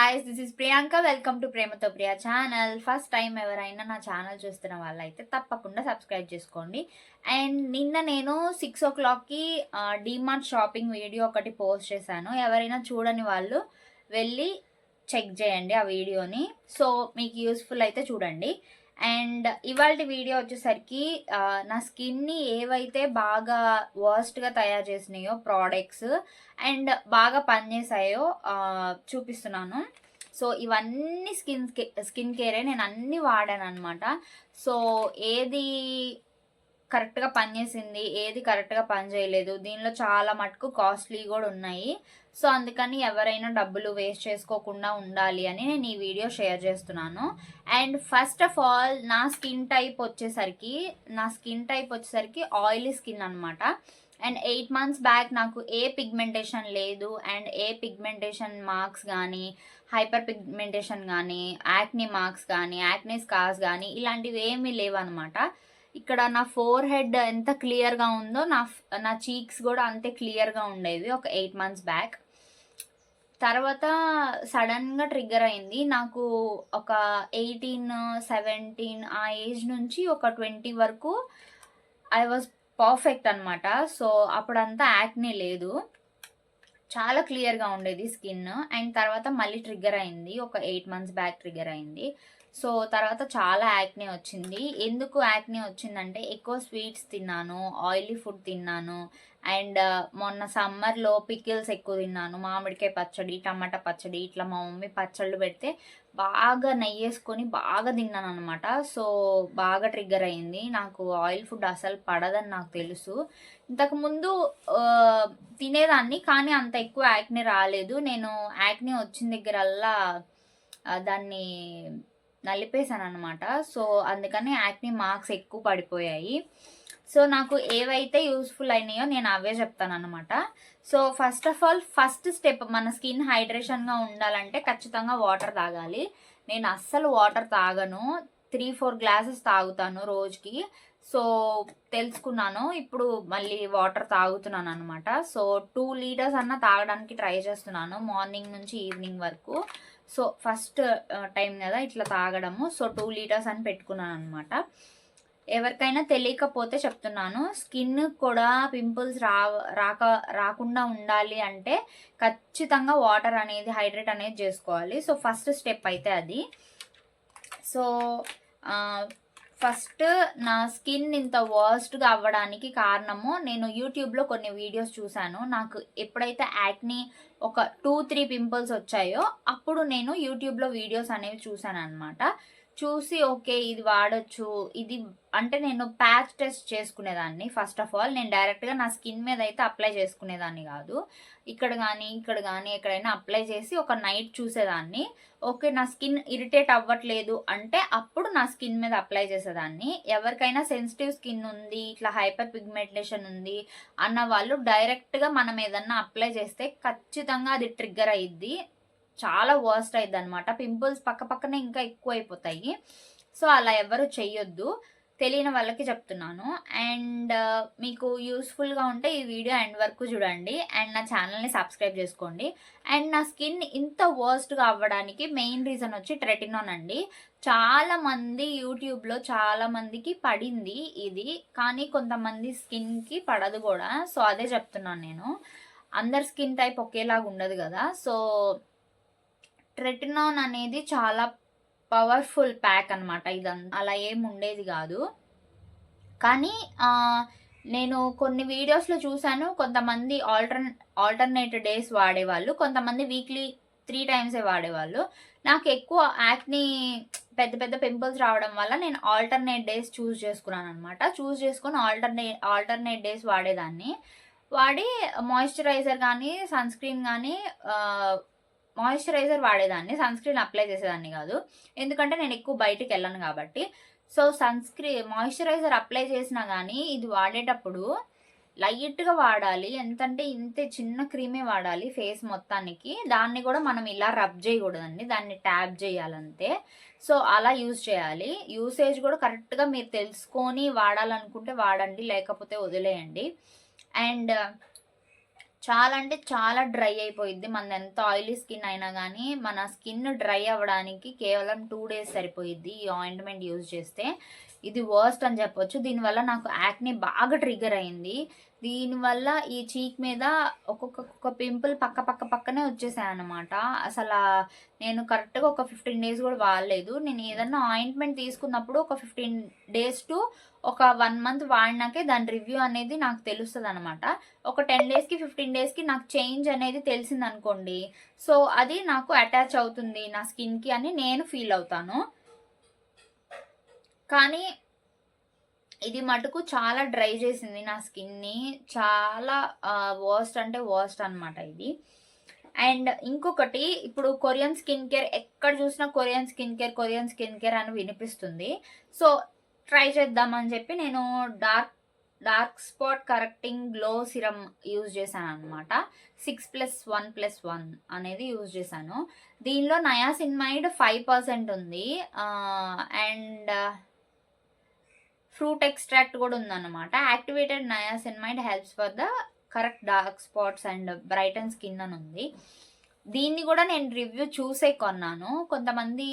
guys, this is Priyanka. Welcome to Premato Priya channel. First time ఎవరైనా నా channel చూస్తున్న వాళ్ళైతే తప్పకుండా సబ్స్క్రైబ్ చేసుకోండి. అండ్ నిన్న నేను 6 o'clockకి డిమార్ట్ షాపింగ్ వీడియో ఒకటి పోస్ట్ చేశాను. ఎవరైనా చూడని వాళ్ళు వెళ్ళి చెక్ చేయండి ఆ వీడియోని. సో మీకు యూస్ఫుల్ అయితే చూడండి. అండ్ ఇవాళ వీడియో వచ్చేసరికి నా స్కిన్ని ఏవైతే బాగా వర్స్ట్గా తయారు చేసినాయో ప్రోడక్ట్స్ అండ్ బాగా పనిచేసాయో చూపిస్తున్నాను. సో ఇవన్నీ స్కిన్ కేరే, నేను అన్నీ వాడాను అనమాట. సో ఏది కరెక్ట్గా పనిచేసింది, ఏది కరెక్ట్గా పని చేయలేదు, దీనిలో చాలా మటుకు కాస్ట్లీ కూడా ఉన్నాయి. సో అందుకని ఎవరైనా డబ్బులు వేస్ట్ చేసుకోకుండా ఉండాలి అని నేను ఈ వీడియో షేర్ చేస్తున్నాను. అండ్ ఫస్ట్ ఆఫ్ ఆల్ నా స్కిన్ టైప్ వచ్చేసరికి ఆయిలీ స్కిన్ అనమాట. అండ్ 8 months బ్యాక్ నాకు ఏ పిగ్మెంటేషన్ లేదు, అండ్ ఏ పిగ్మెంటేషన్ మార్క్స్ కానీ, హైపర్ పిగ్మెంటేషన్ కానీ, యాక్నీ మార్క్స్ కానీ, యాక్నీ స్కార్స్ కానీ ఇలాంటివి ఏమీ లేవన్నమాట. ఇక్కడ నా ఫోర్ హెడ్ ఎంత క్లియర్గా ఉందో నా చీక్స్ కూడా అంతే క్లియర్గా ఉండేవి ఒక 8 months బ్యాక్. తర్వాత సడన్గా ట్రిగ్గర్ అయింది నాకు. ఒక 18, 17 ఆ ఏజ్ నుంచి ఒక 20 వరకు ఐ వాజ్ పర్ఫెక్ట్ అనమాట. సో అప్పుడంతా యాక్నీ లేదు, చాలా క్లియర్గా ఉండేది స్కిన్. అండ్ తర్వాత మళ్ళీ ట్రిగ్గర్ అయింది, ఒక 8 months బ్యాక్ ట్రిగ్గర్ అయింది. సో తర్వాత చాలా యాక్నీ వచ్చింది. ఎందుకు యాక్నీ వచ్చిందంటే ఎక్కువ స్వీట్స్ తిన్నాను, ఆయిలీ ఫుడ్ తిన్నాను, అండ్ మొన్న సమ్మర్లో పికిల్స్ ఎక్కువ తిన్నాను. మామిడికాయ పచ్చడి, టమాటా పచ్చడి, ఇట్లా మా మమ్మీ పచ్చళ్ళు పెడితే బాగా నెయ్యి వేసుకొని బాగా తిన్నాను అనమాట. సో బాగా ట్రిగ్గర్ అయింది. నాకు ఆయిల్ ఫుడ్ అసలు పడదని నాకు తెలుసు. ఇంతకుముందు తినేదాన్ని, కానీ అంత ఎక్కువ యాక్నీ రాలేదు. నేను యాక్నీ వచ్చిన దగ్గరల్లా దాన్ని నలిపేశాను అనమాట. సో అందుకని యాక్నీ మార్క్స్ ఎక్కువ పడిపోయాయి. సో నాకు ఏవైతే యూస్ఫుల్ అయినాయో నేను అవే చెప్తాను అనమాట. So first of all first step, మన స్కిన్ హైడ్రేషన్గా ఉండాలంటే ఖచ్చితంగా వాటర్ తాగాలి. నేను అస్సలు వాటర్ తాగను, 3-4 glasses తాగుతాను రోజుకి. సో తెలుసుకున్నాను, ఇప్పుడు మళ్ళీ వాటర్ తాగుతున్నాను అనమాట. సో 2 liters అన్న తాగడానికి ట్రై చేస్తున్నాను మార్నింగ్ నుంచి ఈవినింగ్ వరకు. సో ఫస్ట్ టైం కదా ఇట్లా తాగడము. సో 2 liters అని పెట్టుకున్నాను అనమాట. ఎవరికైనా తెలియకపోతే చెప్తున్నాను, స్కిన్ కూడా పింపుల్స్ రాకుండా ఉండాలి అంటే ఖచ్చితంగా వాటర్ అనేది, హైడ్రేట్ అనేది చేసుకోవాలి. సో ఫస్ట్ స్టెప్ అయితే అది. సో ఫస్ట్ నా స్కిన్ ఇంత వర్స్ట్గా అవ్వడానికి కారణము, నేను యూట్యూబ్లో కొన్ని వీడియోస్ చూశాను. నాకు ఎప్పుడైతే యాక్నీ ఒక 2-3 పింపుల్స్ వచ్చాయో అప్పుడు నేను యూట్యూబ్లో వీడియోస్ అనేవి చూశాను అనమాట. చూసి ఓకే ఇది వాడచ్చు, ఇది అంటే నేను ప్యాచ్ టెస్ట్ చేసుకునేదాన్ని. ఫస్ట్ ఆఫ్ ఆల్ నేను డైరెక్ట్గా నా స్కిన్ మీద అయితే అప్లై చేసుకునేదాన్ని కాదు. ఇక్కడ కానీ ఎక్కడైనా అప్లై చేసి ఒక నైట్ చూసేదాన్ని. ఓకే నా స్కిన్ ఇరిటేట్ అవ్వట్లేదు అంటే అప్పుడు నా స్కిన్ మీద అప్లై చేసేదాన్ని. ఎవరికైనా సెన్సిటివ్ స్కిన్ ఉంది, ఇట్లా హైపర్ పిగ్మెంటేషన్ ఉంది అన్న వాళ్ళు డైరెక్ట్గా మనం ఏదన్నా అప్లై చేస్తే ఖచ్చితంగా అది ట్రిగ్గర్ అయ్యిద్ది, చాలా వర్స్ట్ అయ్యిద్ది అనమాట. పింపుల్స్ పక్కనే ఇంకా ఎక్కువ అయిపోతాయి. సో అలా ఎవరు చెయ్యొద్దు, తెలియని వాళ్ళకి చెప్తున్నాను. అండ్ మీకు యూస్ఫుల్గా ఉంటే ఈ వీడియో ఎండ్ వరకు చూడండి, అండ్ నా ఛానల్ని సబ్స్క్రైబ్ చేసుకోండి. అండ్ నా స్కిన్ ఇంత వర్స్ట్గా అవ్వడానికి మెయిన్ రీజన్ వచ్చి ట్రెటినాన్ అండి. చాలామంది యూట్యూబ్లో చాలామందికి పడింది ఇది, కానీ కొంతమంది స్కిన్కి పడదు కూడా. సో అదే చెప్తున్నాను నేను, అందరి స్కిన్ టైప్ ఒకేలాగా ఉండదు కదా. సో ట్రెటినాన్ అనేది చాలా పవర్ఫుల్ ప్యాక్ అనమాట. ఇదంతా అలా ఏం ఉండేది కాదు. కానీ నేను కొన్ని వీడియోస్లో చూశాను, కొంతమంది ఆల్టర్నేట్ డేస్ వాడేవాళ్ళు, కొంతమంది వీక్లీ 3 times వాడేవాళ్ళు. నాకు ఎక్కువ యాక్నీ పెద్ద పింపుల్స్ రావడం వల్ల నేను ఆల్టర్నేట్ డేస్ చూస్ చేసుకున్నాను అనమాట. చూస్ చేసుకుని ఆల్టర్నేట్ డేస్ వాడేదాన్ని. వాడి మాయిశ్చరైజర్ కానీ, సన్ స్క్రీన్ కానీ, మాయిశ్చరైజర్ వాడేదాన్ని, సన్ స్క్రీన్ అప్లై చేసేదాన్ని కాదు, ఎందుకంటే నేను ఎక్కువ బయటికి వెళ్ళను కాబట్టి. సో మాయిశ్చరైజర్ అప్లై చేసినా కానీ ఇది వాడేటప్పుడు లైట్గా వాడాలి. ఎంతంటే ఇంతే చిన్న క్రీమే వాడాలి ఫేస్ మొత్తానికి. దాన్ని కూడా మనం ఇలా రబ్ చేయకూడదండి, దాన్ని ట్యాప్ చేయాలంతే. సో అలా యూజ్ చేయాలి. యూసేజ్ కూడా కరెక్ట్గా మీరు తెలుసుకొని వాడాలనుకుంటే వాడండి, లేకపోతే వదిలేయండి. అండ్ చాలా అంటే చాలా డ్రై అయిపోయిద్ది. మనది ఎంత ఆయిలీ స్కిన్ అయినా కానీ మన స్కిన్ డ్రై అవ్వడానికి కేవలం 2 days సరిపోయిద్ది ఈ ఆయింట్మెంట్ యూజ్ చేస్తే. ఇది వర్స్ట్ అని చెప్పొచ్చు. దీనివల్ల నాకు యాక్ని బాగా ట్రిగ్గర్ అయింది. దీనివల్ల ఈ చీక్ మీద ఒక్కొక్క పింపుల్ పక్కనే వచ్చేసాయన్నమాట. అసలు నేను కరెక్ట్గా ఒక 15 days కూడా వాడలేదు. నేను ఏదన్నా ఆయింట్మెంట్ తీసుకున్నప్పుడు ఒక 15 days టు ఒక 1 month వాడినాకే దాని రివ్యూ అనేది నాకు తెలుస్తుంది అనమాట. ఒక 10 daysకి 15 daysకి నాకు చేంజ్ అనేది తెలిసింది అనుకోండి, సో అది నాకు అటాచ్ అవుతుంది నా స్కిన్కి అని నేను ఫీల్ అవుతాను. కానీ ఇది మటుకు చాలా డ్రై చేసింది నా స్కిన్ని. చాలా వర్స్ట్ అంటే వర్స్ట్ అనమాట ఇది. అండ్ ఇంకొకటి, ఇప్పుడు కొరియన్ స్కిన్ కేర్ ఎక్కడ చూసినా కొరియన్ స్కిన్ కేర్ అని వినిపిస్తుంది. సో ట్రై చేద్దామని చెప్పి నేను dark spot correcting glow serum use చేశాను అనమాట. 6+1+1 అనేది యూజ్ చేశాను. దీనిలో నయాసిన్మైడ్ 5% ఉంది. అండ్ ఫ్రూట్ ఎక్స్ట్రాక్ట్ కూడా ఉందన్నమాట. Activated niacinamide helps for the correct dark spots and brighten skin అని ఉంది. దీన్ని కూడా నేను రివ్యూ చూసే కొన్నాను. కొంతమంది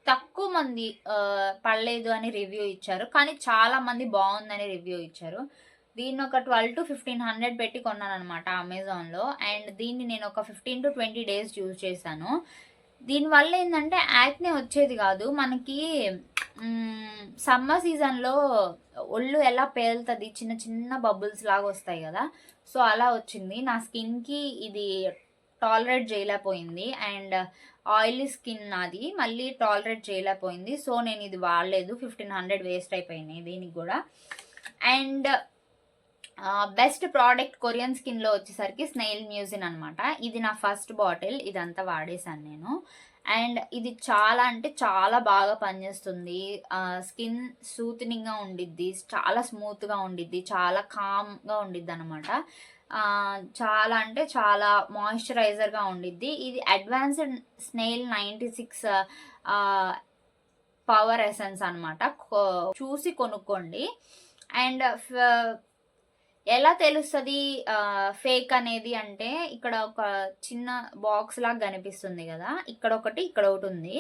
తక్కువ మంది పడలేదు అని రివ్యూ ఇచ్చారు, కానీ చాలా మంది బాగుందని రివ్యూ ఇచ్చారు. దీన్ని ఒక 1200 to 1500 పెట్టి కొన్నాను అనమాట అమెజాన్లో. అండ్ దీన్ని నేను ఒక 15 to 20 days యూజ్ చేశాను. దీనివల్ల ఏంటంటే యాక్నే వచ్చేది కాదు మనకి. సమ్మర్ సీజన్లో ఒళ్ళు ఎలా పేలుతుంది, చిన్న చిన్న బబుల్స్ లాగా వస్తాయి కదా, సో అలా వచ్చింది. నా స్కిన్కి ఇది టాలరేట్ చేయలేకపోయింది. అండ్ ఆయిలీ స్కిన్ నాది, మళ్ళీ టాలరేట్ చేయలేకపోయింది. సో నేను ఇది వాడలేదు. 1500 వేస్ట్ అయిపోయినాయి దీనికి కూడా. అండ్ బెస్ట్ ప్రోడక్ట్ కొరియన్ స్కిన్లో వచ్చేసరికి స్నెయిల్ మ్యూజిన్ అనమాట. ఇది నా ఫస్ట్ బాటిల్, ఇదంతా వాడేసాను నేను. అండ్ ఇది చాలా అంటే చాలా బాగా పనిచేస్తుంది. స్కిన్ సూతనింగ్గా ఉండిద్ది, చాలా స్మూత్గా ఉండిద్ది, చాలా కామ్గా ఉండిద్ది అనమాట. చాలా అంటే చాలా మాయిశ్చరైజర్గా ఉండిద్ది. ఇది అడ్వాన్స్డ్ స్నెయిల్ 96 పవర్ ఎసెన్స్ అనమాట. చూసి కొనుక్కోండి. అండ్ ఎలా తెలుస్తుంది ఫేక్ అనేది అంటే, ఇక్కడ ఒక చిన్న బాక్స్ లాగా కనిపిస్తుంది కదా, ఇక్కడ ఒకటి ఉంది.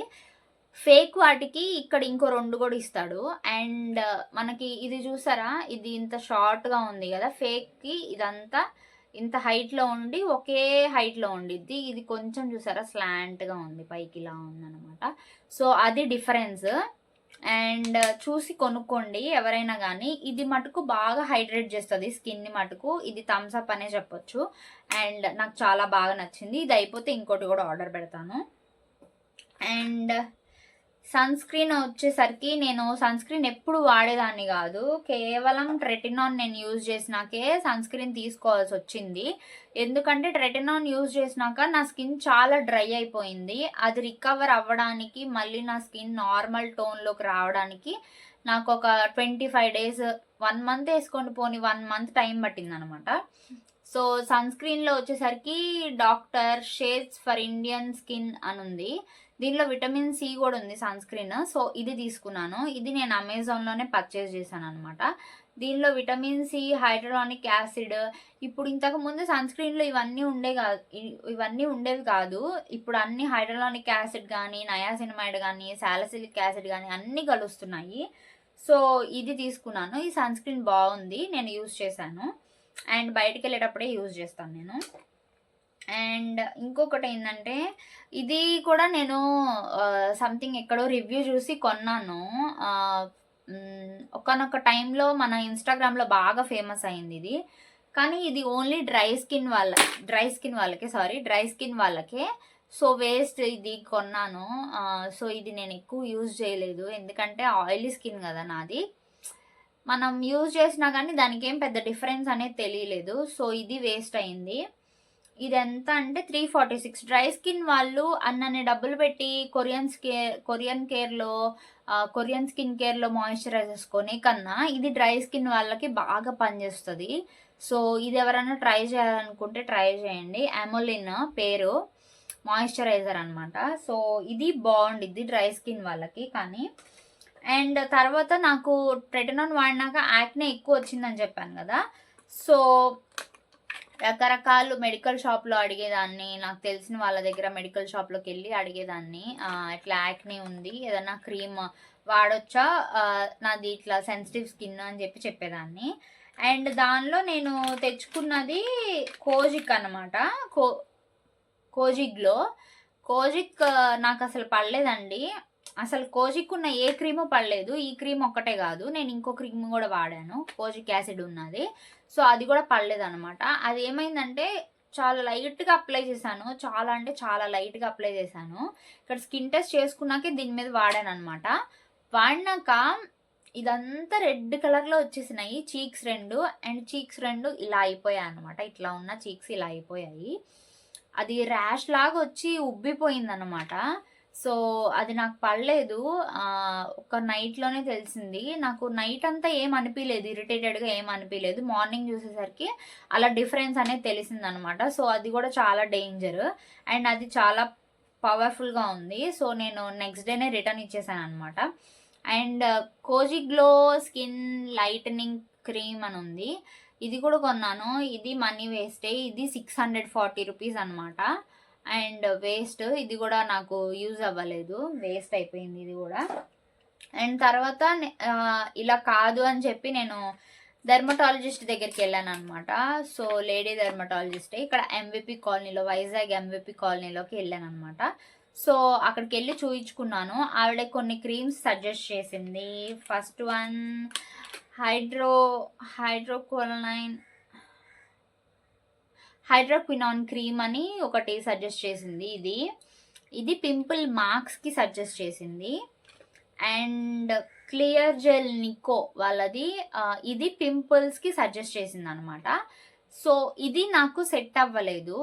ఫేక్ వాటికి ఇక్కడ ఇంకో 2 కూడా ఇస్తాడు. అండ్ మనకి ఇది చూసారా, ఇది ఇంత షార్ట్గా ఉంది కదా, ఫేక్కి ఇదంతా ఇంత హైట్లో ఉండి ఒకే హైట్లో ఉండిద్ది. ఇది కొంచెం చూసారా స్లాంట్గా ఉంది, పైకి ఇలా ఉందన్నమాట. సో అది డిఫరెన్స్. అండ్ చూసి కొనుక్కోండి ఎవరైనా కానీ. ఇది మటుకు బాగా హైడ్రేట్ చేస్తుంది స్కిన్ని మటుకు. ఇది థమ్స్ అప్ అనే చెప్పొచ్చు. అండ్ నాకు చాలా బాగా నచ్చింది. ఇది అయిపోతే ఇంకోటి కూడా ఆర్డర్ పెడతాను. అండ్ సన్ స్క్రీన్ వచ్చేసరికి, నేను సన్ స్క్రీన్ ఎప్పుడు వాడేదాన్ని కాదు. కేవలం ట్రెటినాన్ నేను యూజ్ చేసినాకే సన్ స్క్రీన్ తీసుకోవాల్సి వచ్చింది. ఎందుకంటే ట్రెటినాన్ యూజ్ చేసినాక నా స్కిన్ చాలా డ్రై అయిపోయింది. అది రికవర్ అవ్వడానికి, మళ్ళీ నా స్కిన్ నార్మల్ టోన్లోకి రావడానికి నాకు ఒక 25 days, 1 month వేసుకోండి పోనీ, 1 month టైం పట్టింది అనమాట. సో సన్ స్క్రీన్లో వచ్చేసరికి doctor shades for Indian skin అని ఉంది. దీనిలో విటమిన్ సి కూడా ఉంది సన్ స్క్రీన్. సో ఇది తీసుకున్నాను. ఇది నేను అమెజాన్లోనే పర్చేస్ చేశాను అనమాట. దీనిలో విటమిన్ సి, హైడ్రోలానిక్ యాసిడ్, ఇప్పుడు ఇంతకు ముందు సన్ స్క్రీన్లో ఇవన్నీ ఉండేవి కాదు. ఇప్పుడు అన్ని హైడ్రోలానిక్ యాసిడ్ కానీ, నయాసినమైడ్ కానీ, సాలిసిలిక్ యాసిడ్ కానీ అన్నీ కలుస్తున్నాయి. సో ఇది తీసుకున్నాను. ఈ సన్ స్క్రీన్ బాగుంది, నేను యూజ్ చేశాను. అండ్ బయటికి వెళ్ళేటప్పుడే యూజ్ చేస్తాను నేను. అండ్ ఇంకొకటి ఏంటంటే, ఇది కూడా నేను సంథింగ్ ఎక్కడో రివ్యూ చూసి కొన్నాను. ఒకనొక టైంలో మన ఇన్స్టాగ్రామ్లో బాగా ఫేమస్ అయింది ఇది. కానీ ఇది ఓన్లీ డ్రై స్కిన్ వాళ్ళకే. సో వేస్ట్ ఇది కొన్నాను. సో ఇది నేను ఎక్కువ యూజ్ చేయలేదు, ఎందుకంటే ఆయిలీ స్కిన్ కదా నాది. మనం యూజ్ చేసినా కానీ దానికి ఏం పెద్ద డిఫరెన్స్ అనేది తెలియలేదు. సో ఇది వేస్ట్ అయింది. ఇది ఎంత అంటే 346. డ్రై స్కిన్ వాళ్ళు అన్నన్ని డబ్బులు పెట్టి కొరియన్ స్కిన్ కేర్లో మాయిశ్చరైజర్స్ కొనే కన్నా ఇది డ్రై స్కిన్ వాళ్ళకి బాగా పనిచేస్తుంది. సో ఇది ఎవరైనా ట్రై చేయాలనుకుంటే ట్రై చేయండి. అమోలిన్ పేరు, మాయిశ్చరైజర్ అనమాట. సో ఇది బాగుండిద్ది డ్రై స్కిన్ వాళ్ళకి. కానీ అండ్ తర్వాత నాకు ట్రెటినాన్ వాడినాక యాక్నే ఎక్కువ వచ్చిందని చెప్పాను కదా. సో రకరకాలు మెడికల్ షాప్లో అడిగేదాన్ని, నాకు తెలిసిన వాళ్ళ దగ్గర మెడికల్ షాప్లోకి వెళ్ళి అడిగేదాన్ని, ఇట్లా యాక్ని ఉంది, ఏదన్నా క్రీమ్ వాడొచ్చా, నాది ఇట్లా సెన్సిటివ్ స్కిన్ అని చెప్పేదాన్ని. అండ్ దానిలో నేను తెచ్చుకున్నది కోజిక్ అనమాట. కోజిక్లో కోజిక్ నాకు అసలు పడలేదండి. అసలు కోజిక్ ఉన్న ఏ క్రీము పడలేదు. ఈ క్రీమ్ ఒక్కటే కాదు, నేను ఇంకో క్రీమ్ కూడా వాడాను, కోజిక్ యాసిడ్ ఉన్నది. సో అది కూడా పడలేదు అనమాట. అది ఏమైందంటే చాలా లైట్గా అప్లై చేశాను, చాలా అంటే చాలా లైట్గా అప్లై చేశాను. ఇక్కడ స్కిన్ టెస్ట్ చేసుకున్నాకే దీని మీద వాడాను అనమాట. వాడినాక ఇదంతా రెడ్ కలర్లో వచ్చేసినాయి చీక్స్ రెండు, అండ్ చీక్స్ రెండు ఇలా అయిపోయాయి అనమాట. ఇట్లా ఉన్న చీక్స్ ఇలా అయిపోయాయి. అది ర్యాష్ లాగా వచ్చి ఉబ్బిపోయింది అనమాట. సో అది నాకు పడలేదు. ఒక నైట్లోనే తెలిసింది నాకు. నైట్ అంతా ఏం అనిపించలేదు, ఇరిటేటెడ్గా ఏం అనిపించలేదు. మార్నింగ్ చూసేసరికి అలా డిఫరెన్స్ అనేది తెలిసింది అనమాట. సో అది కూడా చాలా డేంజర్, అండ్ అది చాలా పవర్ఫుల్గా ఉంది. సో నేను నెక్స్ట్ డేనే రిటర్న్ ఇచ్చేసాను అనమాట. అండ్ కోజిగ్లో స్కిన్ లైటనింగ్ క్రీమ్ అని ఉంది, ఇది కూడా కొన్నాను. ఇది మనీ వేస్టే. ఇది 640 రూపీస్ అనమాట. అండ్ వేస్ట్, ఇది కూడా నాకు యూజ్ అవ్వలేదు, వేస్ట్ అయిపోయింది ఇది కూడా. అండ్ తర్వాత ఇలా కాదు అని చెప్పి నేను డెర్మటాలజిస్ట్ దగ్గరికి వెళ్ళాను అనమాట. సో లేడీ డెర్మటాలజిస్టే, ఇక్కడ ఎంవిపి కాలనీలో, వైజాగ్ ఎంవిపి కాలనీలోకి వెళ్ళాను అనమాట. సో అక్కడికి వెళ్ళి చూయించుకున్నాను. ఆవిడ కొన్ని క్రీమ్స్ సజెస్ట్ చేసింది. ఫస్ట్ వన్ హైడ్రోక్వినాన్ క్రీమ్ అని ఒకటి సజెస్ట్ చేసింది. ఇది పింపుల్ మార్క్స్కి సజెస్ట్ చేసింది. అండ్ క్లియర్ జెల్ నికో వాళ్ళది, ఇది పింపుల్స్కి సజెస్ట్ చేసింది అనమాట. సో ఇది నాకు సెట్ అవ్వలేదు,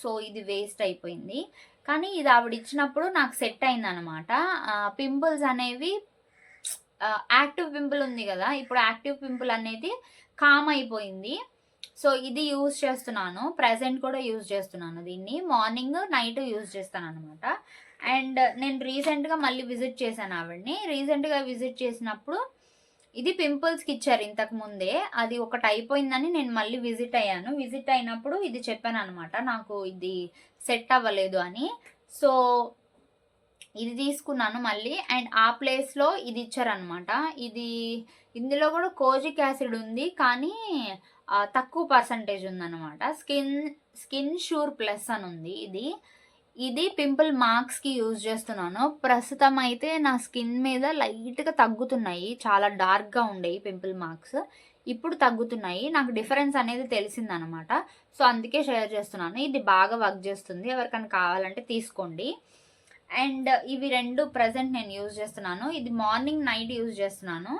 సో ఇది వేస్ట్ అయిపోయింది. కానీ ఇది ఆవిడ ఇచ్చినప్పుడు నాకు సెట్ అయింది అనమాట. పింపుల్స్ అనేవి యాక్టివ్ పింపుల్ ఉంది కదా, ఇప్పుడు యాక్టివ్ పింపుల్ అనేది కామ్ అయిపోయింది. సో ఇది యూజ్ చేస్తున్నాను, ప్రజెంట్ కూడా యూజ్ చేస్తున్నాను. దీన్ని మార్నింగ్ నైట్ యూజ్ చేస్తాను అనమాట. అండ్ నేను రీసెంట్గా మళ్ళీ విజిట్ చేశాను ఆవిడని. రీసెంట్గా విజిట్ చేసినప్పుడు ఇది పింపుల్స్కి ఇచ్చారు ఇంతకు ముందే, అది ఒకటి అయిపోయిందని నేను మళ్ళీ విజిట్ అయ్యాను. విజిట్ అయినప్పుడు ఇది చెప్పాను అనమాట, నాకు ఇది సెట్ అవ్వలేదు అని. సో ఇది తీసుకున్నాను మళ్ళీ. అండ్ ఆ ప్లేస్లో ఇది ఇచ్చారనమాట. ఇందులో కూడా కోజిక్ యాసిడ్ ఉంది, కానీ తక్కువ పర్సంటేజ్ ఉందన్నమాట. స్కిన్ షూర్ ప్లస్ అని ఉంది. ఇది పింపుల్ మార్క్స్కి యూజ్ చేస్తున్నాను. ప్రస్తుతం అయితే నా స్కిన్ మీద లైట్గా తగ్గుతున్నాయి, చాలా డార్క్గా ఉండేవి పింపుల్ మార్క్స్, ఇప్పుడు తగ్గుతున్నాయి. నాకు డిఫరెన్స్ అనేది తెలిసిందనమాట. సో అందుకే షేర్ చేస్తున్నాను. ఇది బాగా వర్క్ చేస్తుంది, ఎవరికైనా కావాలంటే తీసుకోండి. అండ్ ఇవి రెండు ప్రజెంట్ నేను యూజ్ చేస్తున్నాను. ఇది మార్నింగ్ నైట్ యూజ్ చేస్తున్నాను.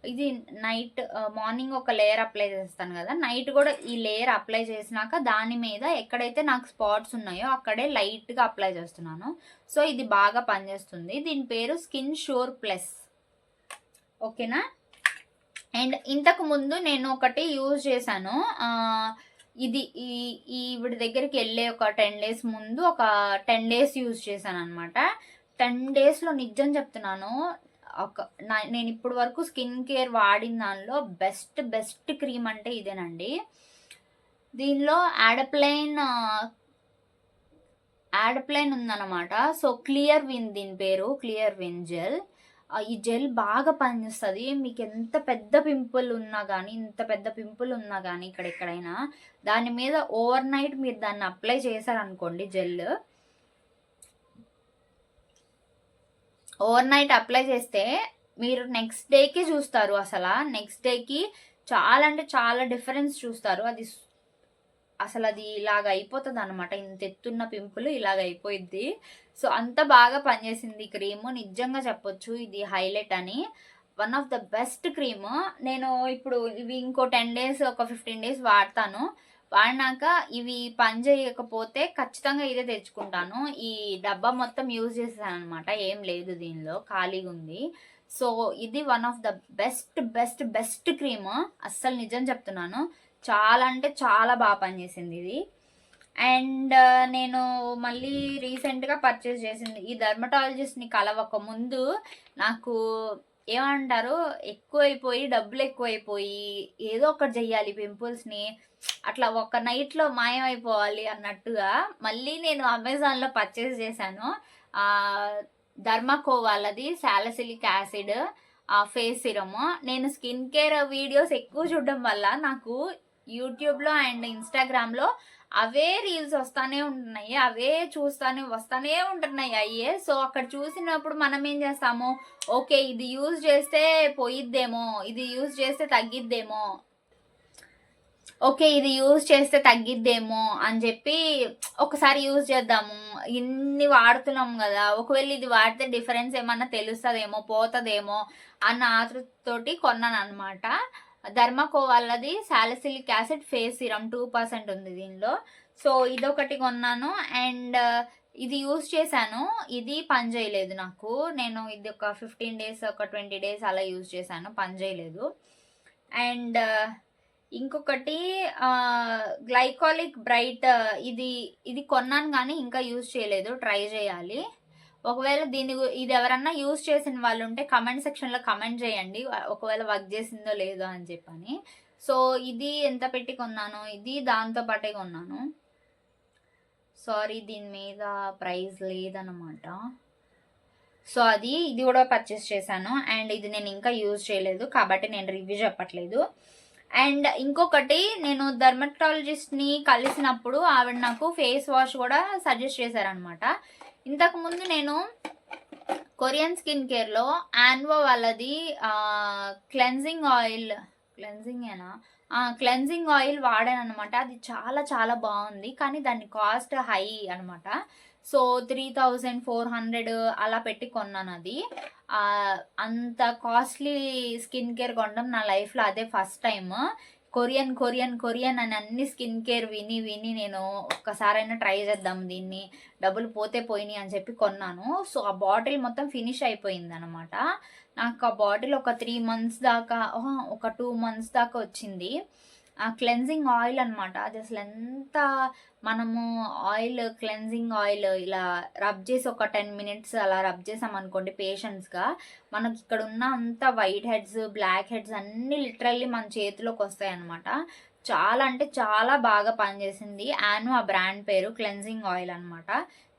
ఇది నైట్, మార్నింగ్ ఒక లేయర్ అప్లై చేస్తాను కదా, నైట్ కూడా ఈ లేయర్ అప్లై చేసినాక దాని మీద ఎక్కడైతే నాకు స్పాట్స్ ఉన్నాయో అక్కడే లైట్గా అప్లై చేస్తున్నాను. సో ఇది బాగా పనిచేస్తుంది. దీని పేరు స్కిన్ షూర్ ప్లస్, ఓకేనా. అండ్ ఇంతకు ముందు నేను ఒకటి యూజ్ చేశాను. ఇది ఈవిడ దగ్గరికి వెళ్ళే ఒక 10 days ముందు ఒక 10 days యూజ్ చేశాను అనమాట. 10 daysలో నిజం చెప్తున్నాను, నేను ఇప్పుడు వరకు స్కిన్ కేర్ వాడిన దానిలో బెస్ట్ క్రీమ్ అంటే ఇదేనండి. దీనిలో యాడప్లైన్ ఉందన్నమాట. సో క్లియర్ విన్, దీని పేరు క్లియర్ విన్ జెల్. ఈ జెల్ బాగా పనిచేస్తుంది. మీకు ఎంత పెద్ద పింపుల్ ఉన్నా కానీ ఇక్కడెక్కడైనా దాని మీద ఓవర్ నైట్ మీరు దాన్ని అప్లై చేశారనుకోండి, జెల్ ఓవర్ నైట్ అప్లై చేస్తే మీరు నెక్స్ట్ డేకి చూస్తారు, అసలు నెక్స్ట్ డేకి చాలా అంటే చాలా డిఫరెన్స్ చూస్తారు. అది ఇలాగ అయిపోతుంది అనమాట. ఇంత ఎత్తున్న పింపుల్ ఇలాగ అయిపోయింది. సో అంత బాగా పనిచేసింది క్రీము, నిజంగా చెప్పొచ్చు ఇది హైలైట్ అని. One of the best cream. నేను ఇప్పుడు ఇవి ఇంకో 10 days ఒక 15 days వాడతాను. వాడినాక ఇవి పని చేయకపోతే ఖచ్చితంగా ఇదే తెచ్చుకుంటాను. ఈ డబ్బా మొత్తం యూజ్ చేసాను అనమాట, ఏం లేదు దీనిలో, ఖాళీగా ఉంది. సో ఇది one of the best cream, అస్సలు నిజం చెప్తున్నాను. చాలా అంటే చాలా బాగా పనిచేసింది ఇది. అండ్ నేను మళ్ళీ రీసెంట్గా పర్చేస్ చేసింది, ఈ డెర్మటాలజిస్ట్ని కలవక ముందు నాకు ఏమంటారు, ఎక్కువైపోయి డబ్బులు ఎక్కువైపోయి ఏదో ఒకటి చెయ్యాలి పింపుల్స్ని, అట్లా ఒక నైట్లో మాయమైపోవాలి అన్నట్టుగా మళ్ళీ నేను అమెజాన్లో పర్చేస్ చేశాను. ధర్మాకో వాళ్ళది సాలిసిలిక్ యాసిడ్ ఫేస్ సిరమ్. నేను స్కిన్ కేర్ వీడియోస్ ఎక్కువ చూడడం వల్ల నాకు యూట్యూబ్లో అండ్ ఇన్స్టాగ్రామ్లో అవే రీల్స్ వస్తానే ఉంటున్నాయి, అవే వస్తానే ఉంటున్నాయి అయ్యే. సో అక్కడ చూసినప్పుడు మనం ఏం చేస్తాము, ఓకే ఇది యూజ్ చేస్తే పోయిద్దేమో, ఇది యూజ్ చేస్తే తగ్గిద్దేమో, ఓకే ఇది యూజ్ చేస్తే తగ్గిద్దేమో అని చెప్పి ఒకసారి యూజ్ చేద్దాము, ఇన్ని వాడుతున్నాం కదా, ఒకవేళ ఇది వాడితే డిఫరెన్స్ ఏమన్నా తెలుస్తుందేమో, పోతుందేమో అన్న ఆతృతతోటి కొన్నాను అనమాట. ధర్మాకో వాళ్ళది సాలిసిలిక్ యాసిడ్ ఫేస్ సిరమ్ 2% ఉంది దీనిలో. సో ఇదొకటి కొన్నాను అండ్ ఇది యూజ్ చేశాను. ఇది పని చేయలేదు నాకు. నేను ఇది ఒక 15 days ఒక 20 days అలా యూజ్ చేశాను, పని చేయలేదు. అండ్ ఇంకొకటి గ్లైకాలిక్ బ్రైట్, ఇది కొన్నాను కానీ ఇంకా యూజ్ చేయలేదు, ట్రై చేయాలి. ఒకవేళ ఇది ఎవరన్నా యూజ్ చేసిన వాళ్ళు ఉంటే కమెంట్ సెక్షన్లో కమెంట్ చేయండి, ఒకవేళ వర్క్ చేసిందో లేదో అని చెప్పని. సో ఇది ఎంత పెట్టి కొన్నాను, ఇది దాంతో పాటే కొన్నాను. సారీ దీని మీద ప్రైస్ లేదనమాట. సో ఇది కూడా పర్చేస్ చేశాను అండ్ ఇది నేను ఇంకా యూజ్ చేయలేదు కాబట్టి నేను రివ్యూ చెప్పట్లేదు. అండ్ ఇంకొకటి, నేను డర్మటాలజిస్ట్ని కలిసినప్పుడు ఆవిడ నాకు ఫేస్ వాష్ కూడా సజెస్ట్ చేశారనమాట. ఇంతకుముందు నేను కొరియన్ స్కిన్ కేర్లో ఆన్వో వాళ్ళది క్లెన్జింగ్ ఆయిల్ వాడాను అనమాట. అది చాలా చాలా బాగుంది కానీ దాని కాస్ట్ హై అనమాట. సో 3400 అలా పెట్టి కొన్నాను. అది అంత కాస్ట్లీ స్కిన్ కేర్ కొనడం నా లైఫ్లో అదే ఫస్ట్ టైం. కొరియన్ అని అన్ని స్కిన్ కేర్ విని నేను ఒక్కసారైనా ట్రై చేద్దాం, దీన్ని డబ్బులు పోతే పోయినాయి అని చెప్పి కొన్నాను. సో ఆ బాటిల్ మొత్తం ఫినిష్ అయిపోయింది అనమాట. నాకు ఆ బాటిల్ ఒక 3 months దాకా, ఒక 2 months దాకా వచ్చింది. క్లెన్జింగ్ ఆయిల్ అనమాట. అది అసలు ఎంత, మనము క్లెన్జింగ్ ఆయిల్ ఇలా రబ్ చేసి ఒక 10 minutes అలా రబ్ చేసామనుకోండి పేషెంట్స్గా, మనకి ఇక్కడ ఉన్న అంత వైట్ హెడ్స్, బ్లాక్ హెడ్స్ అన్నీ లిటరల్లీ మన చేతిలోకి వస్తాయి అనమాట. చాలా అంటే చాలా బాగా పనిచేసింది. ఆ బ్రాండ్ పేరు క్లెన్జింగ్ ఆయిల్ అనమాట.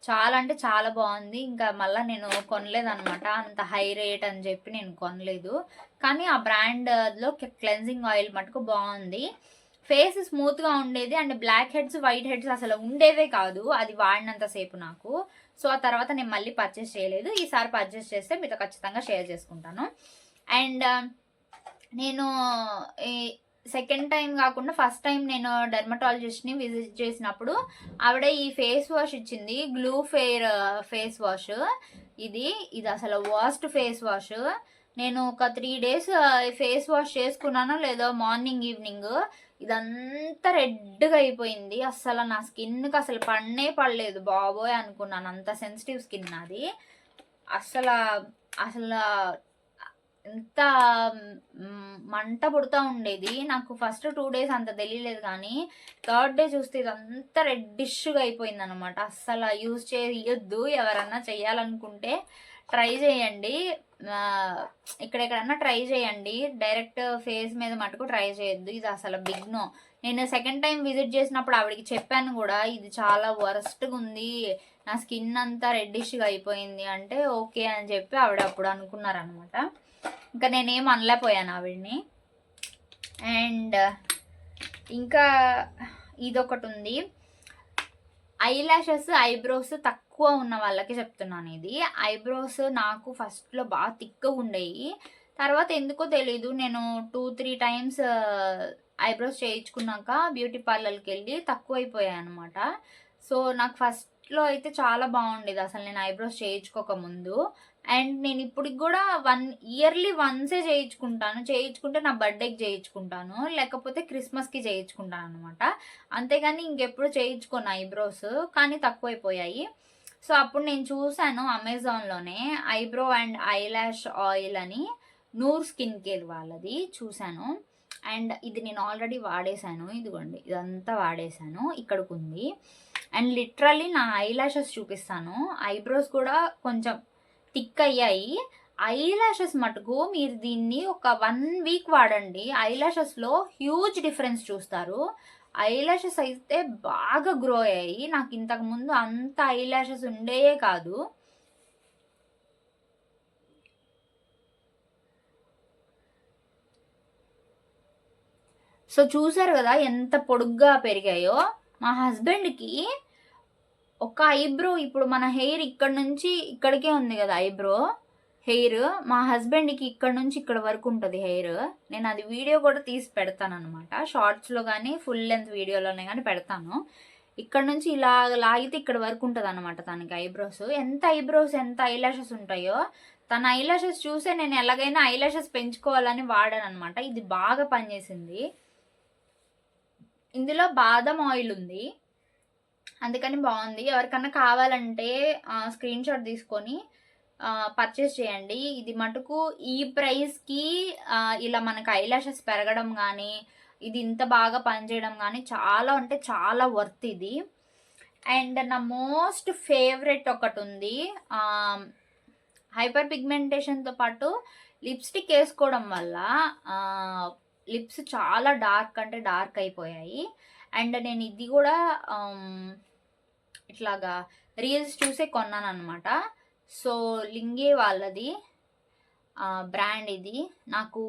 చాలా అంటే చాలా బాగుంది. ఇంకా మళ్ళీ నేను కొనలేదనమాట, అంత హై రేట్ అని చెప్పి నేను కొనలేదు. కానీ ఆ బ్రాండ్లో క్లెన్జింగ్ ఆయిల్ మటుకు బాగుంది. ఫేస్ స్మూత్గా ఉండేది and blackheads, whiteheads అసలు ఉండేవే కాదు అది వాడినంతసేపు నాకు. సో ఆ తర్వాత నేను మళ్ళీ పర్చేస్ చేయలేదు. ఈసారి పర్చేస్ చేస్తే మీతో ఖచ్చితంగా షేర్ చేసుకుంటాను. అండ్ నేను సెకండ్ టైం కాకుండా ఫస్ట్ టైం నేను డెర్మటాలజిస్ట్ని విజిట్ చేసినప్పుడు ఆవిడ ఈ ఫేస్ వాష్ ఇచ్చింది, గ్లూ ఫెయిర్ ఫేస్ వాష్. ఇది అసలు వర్స్ట్ ఫేస్ వాష్. నేను ఒక 3 days ఫేస్ వాష్ చేసుకున్నానో లేదో, మార్నింగ్ ఈవినింగ్ ఇదంతా రెడ్గా అయిపోయింది. అస్సలు నా స్కిన్కి అసలు పడలేదు బాబోయ్ అనుకున్నాను, అంత సెన్సిటివ్ స్కిన్ నాది. అసలు ఎంత మంట పుడుతూ ఉండేది. నాకు ఫస్ట్ 2 days అంత తెలియలేదు కానీ 3rd day చూస్తే ఇదంతా రెడ్డిష్గా అయిపోయింది అనమాట. అస్సలు యూజ్ చేయొద్దు. ఎవరన్నా చెయ్యాలనుకుంటే ట్రై చేయండి, ఎక్కడెక్కడన్నా ట్రై చేయండి, డైరెక్ట్ ఫేస్ మీద మటుకు ట్రై చేయొద్దు. ఇది అసలు బిగ్ నో. నేను సెకండ్ టైం విజిట్ చేసినప్పుడు ఆవిడకి చెప్పాను కూడా, ఇది చాలా వరస్ట్గా ఉంది, నా స్కిన్ అంతా రెడ్డిష్గా అయిపోయింది అంటే ఓకే అని చెప్పి ఆవిడ అప్పుడు అనుకున్నారనమాట. ఇంకా నేనేం అనలేకపోయాను ఆవిడ్ని. అండ్ ఇంకా ఇదొకటి ఉంది, ఐలాషెస్, ఐబ్రోస్ తక్కువ ఉన్న వాళ్ళకి చెప్తున్నాను ఇది. ఐబ్రోస్ నాకు ఫస్ట్లో బాగా తిక్కగా ఉండేవి, తర్వాత ఎందుకో తెలీదు నేను 2-3 times ఐబ్రోస్ చేయించుకున్నాక బ్యూటీ పార్లర్కి వెళ్ళి తక్కువైపోయాయి అనమాట. సో నాకు ఫస్ట్లో అయితే చాలా బాగుండేది అసలు నేను ఐబ్రోస్ చేయించుకోకముందు. అండ్ నేను ఇప్పటికి కూడా yearly once చేయించుకుంటే నా బర్త్డేకి చేయించుకుంటాను, లేకపోతే క్రిస్మస్కి చేయించుకుంటాను అనమాట. అంతేగాని ఇంకెప్పుడు చేయించుకోను ఐబ్రోస్, కానీ తక్కువైపోయాయి. సో అప్పుడు నేను చూశాను అమెజాన్లోనే ఐబ్రో అండ్ ఐలాష్ ఆయిల్ అని, నూర్ స్కిన్ కేర్ వాళ్ళది చూశాను. అండ్ ఇది నేను ఆల్రెడీ వాడేశాను, ఇదిగోండి ఇదంతా వాడేశాను, ఇక్కడికి ఉంది. అండ్ లిటరల్లీ నా ఐలాషెస్ చూపిస్తాను, ఐబ్రోస్ కూడా కొంచెం థిక్ అయ్యాయి. ఐ లాషెస్ మటుకు మీరు దీన్ని ఒక 1 వీక్ వాడండి, ఐ లాషెస్లో హ్యూజ్ డిఫరెన్స్ చూస్తారు. ఐ లాషెస్ అయితే బాగా గ్రో అయ్యాయి. నాకు ఇంతకు ముందు అంత ఐ లాషెస్ ఉండేయే కాదు. సో చూసారు కదా ఎంత పొడుగ్గా పెరిగాయో. మా హస్బెండ్కి ఒక ఐబ్రో, ఇప్పుడు మన హెయిర్ ఇక్కడ నుంచి ఇక్కడికే ఉంది కదా ఐబ్రో హెయిర్, మా హస్బెండ్కి ఇక్కడ నుంచి ఇక్కడ వరకు ఉంటుంది హెయిర్. నేను అది వీడియో కూడా తీసి పెడతాను అనమాట, షార్ట్స్లో కానీ ఫుల్ లెంత్ వీడియోలోనే కానీ పెడతాను. ఇక్కడ నుంచి ఇలా లాగితే ఇక్కడ వరకు ఉంటుంది అనమాట తనకి ఐబ్రోస్. ఎంత ఐలాషెస్ ఉంటాయో, తన ఐలాషెస్ చూసే నేను ఎలాగైనా ఐలాషెస్ పెంచుకోవాలని వాడాను అనమాట. ఇది బాగా పనిచేసింది. ఇందులో బాదం ఆయిల్ ఉంది, అందుకని బాగుంది. ఎవరికన్నా కావాలంటే స్క్రీన్ షాట్ తీసుకొని పర్చేస్ చేయండి. ఇది మటుకు ఈ ప్రైస్కి ఇలా మనకు ఐలాషెస్ పెరగడం కానీ, ఇది ఇంత బాగా పనిచేయడం కానీ చాలా అంటే చాలా వర్త్ ఇది. అండ్ నా మోస్ట్ ఫేవరెట్ ఒకటి ఉంది, హైపర్ పిగ్మెంటేషన్తో పాటు లిప్స్టిక్ వేసుకోవడం వల్ల లిప్స్ చాలా డార్క్ అంటే డార్క్ అయిపోయాయి. అండ్ నేను ఇది కూడా ఇట్లాగా రీల్స్ చూసే కొన్నాను అనమాట. సో లింగే వాళ్ళది బ్రాండ్ ఇది. నాకు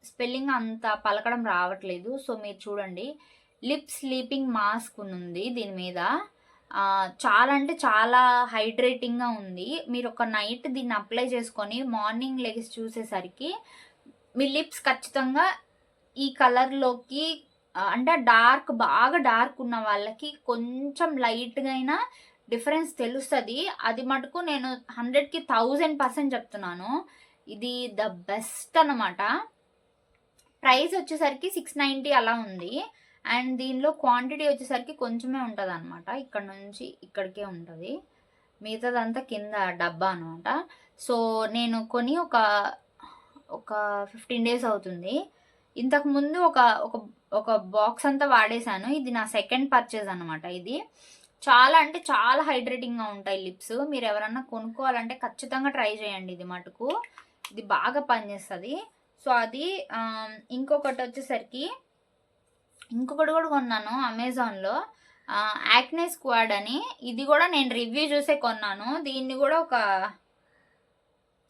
స్పెల్లింగ్ అంత పలకడం రావట్లేదు, సో మీరు చూడండి. లిప్ స్లీపింగ్ మాస్క్ ఉంది దీని మీద. చాలా అంటే చాలా హైడ్రేటింగ్గా ఉంది. మీరు ఒక నైట్ దీన్ని అప్లై చేసుకొని మార్నింగ్ లెగిసి చూసేసరికి మీ లిప్స్ ఖచ్చితంగా ఈ కలర్లోకి, అంటే బాగా డార్క్ ఉన్న వాళ్ళకి కొంచెం లైట్గా అయినా డిఫరెన్స్ తెలుస్తుంది. అది మటుకు నేను 100కి 1000% చెప్తున్నాను. ఇది ద బెస్ట్ అనమాట. ప్రైస్ వచ్చేసరికి 690 అలా ఉంది. అండ్ దీనిలో క్వాంటిటీ వచ్చేసరికి కొంచెమే ఉంటుంది అనమాట, ఇక్కడ నుంచి ఇక్కడికే ఉంటుంది, మిగతాదంతా కింద డబ్బా అనమాట. సో నేను కొని ఒక 15 days అవుతుంది. ఇంతకుముందు ఒక బాక్స్ అంతా వాడేశాను. ఇది నా సెకండ్ పర్చేజ్ అనమాట. ఇది చాలా అంటే చాలా హైడ్రేటింగ్గా ఉంటాయి లిప్స్. మీరు ఎవరన్నా కొనుక్కోవాలంటే ఖచ్చితంగా ట్రై చేయండి. ఇది మటుకు ఇది బాగా పనిచేస్తుంది. సో అది ఇంకొకటి వచ్చేసరికి ఇంకొకటి కూడా కొన్నాను అమెజాన్లో, యాక్నే స్క్వాడ్ అని. ఇది కూడా నేను రివ్యూ చూసే కొన్నాను. దీన్ని కూడా ఒక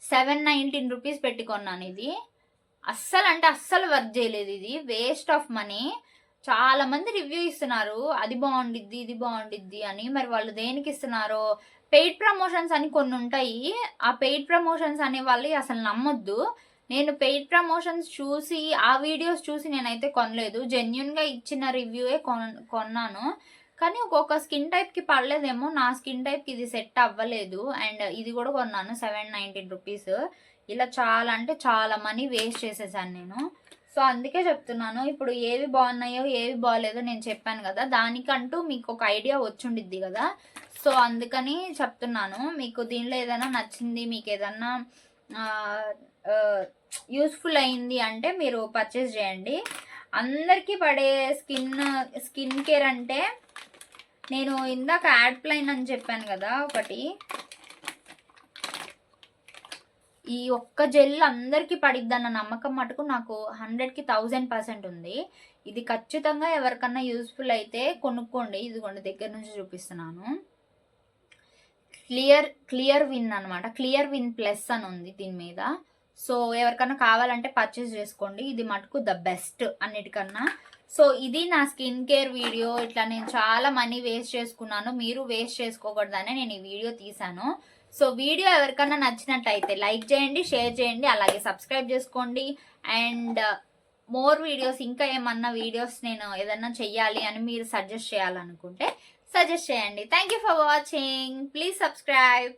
719 రూపీస్ పెట్టి కొన్నాను. ఇది అస్సలు వర్క్ చేయలేదు, ఇది వేస్ట్ ఆఫ్ మనీ. చాలా మంది రివ్యూ ఇస్తున్నారు అది బాగుండిద్ది ఇది బాగుండిద్ది అని. మరి వాళ్ళు దేనికి ఇస్తున్నారో, పెయిడ్ ప్రమోషన్స్ అని కొన్ని ఉంటాయి. ఆ పెయిడ్ ప్రమోషన్స్ అనే వాళ్ళు అసలు నమ్మొద్దు. నేను పెయిడ్ ప్రమోషన్స్ చూసి ఆ వీడియోస్ చూసి నేనైతే కొనలేదు, జెన్యున్గా ఇచ్చిన రివ్యూయే కొన్నాను. కానీ ఒక్కొక్క స్కిన్ టైప్కి పడలేదేమో, నా స్కిన్ టైప్కి ఇది సెట్ అవ్వలేదు. అండ్ ఇది కూడా కొన్నాను 719 రూపీస్. ఇలా చాలా అంటే చాలా మనీ వేస్ట్ చేసేసాను నేను. సో అందుకే చెప్తున్నాను, ఇప్పుడు ఏవి బాగున్నాయో ఏవి బాగాలేదో నేను చెప్పాను కదా, దానికంటూ మీకు ఒక ఐడియా వచ్చుండిద్ది కదా. సో అందుకని చెప్తున్నాను. మీకు దీనిలో ఏదైనా నచ్చింది, మీకు ఏదన్నా యూస్ఫుల్ అయింది అంటే మీరు పర్చేస్ చేయండి. అందరికీ పడే స్కిన్ కేర్ అంటే, నేను ఇందాక యాడ్ ప్లైన్ అని చెప్పాను కదా ఒకటి, ఈ ఒక్క జెల్ అందరికీ పడిద్దన్న నమ్మకం మటుకు నాకు 100కి 1000% ఉంది. ఇది ఖచ్చితంగా ఎవరికన్నా యూస్ఫుల్ అయితే కొనుక్కోండి. ఇదిగోండి దగ్గర నుంచి చూపిస్తున్నాను. క్లియర్ విన్ అనమాట, క్లియర్ విన్ ప్లస్ అని ఉంది దీని మీద. సో ఎవరికన్నా కావాలంటే పర్చేస్ చేసుకోండి. ఇది మటుకు ద బెస్ట్ అన్నిటికన్నా. సో ఇది నా స్కిన్ కేర్ వీడియో. ఇట్లా నేను చాలా మనీ వేస్ట్ చేసుకున్నాను, మీరు వేస్ట్ చేసుకోకూడదనే నేను ఈ వీడియో తీశాను. సో వీడియో ఎవరికన్నా నచ్చినట్టయితే లైక్ చేయండి, షేర్ చేయండి, అలాగే సబ్స్క్రైబ్ చేసుకోండి. అండ్ మోర్ వీడియోస్, ఇంకా ఏమన్నా వీడియోస్ నేను ఏదన్నా చెయ్యాలి అని మీరు సజెస్ట్ చేయాలనుకుంటే సజెస్ట్ చేయండి. Thank you for watching. Please subscribe.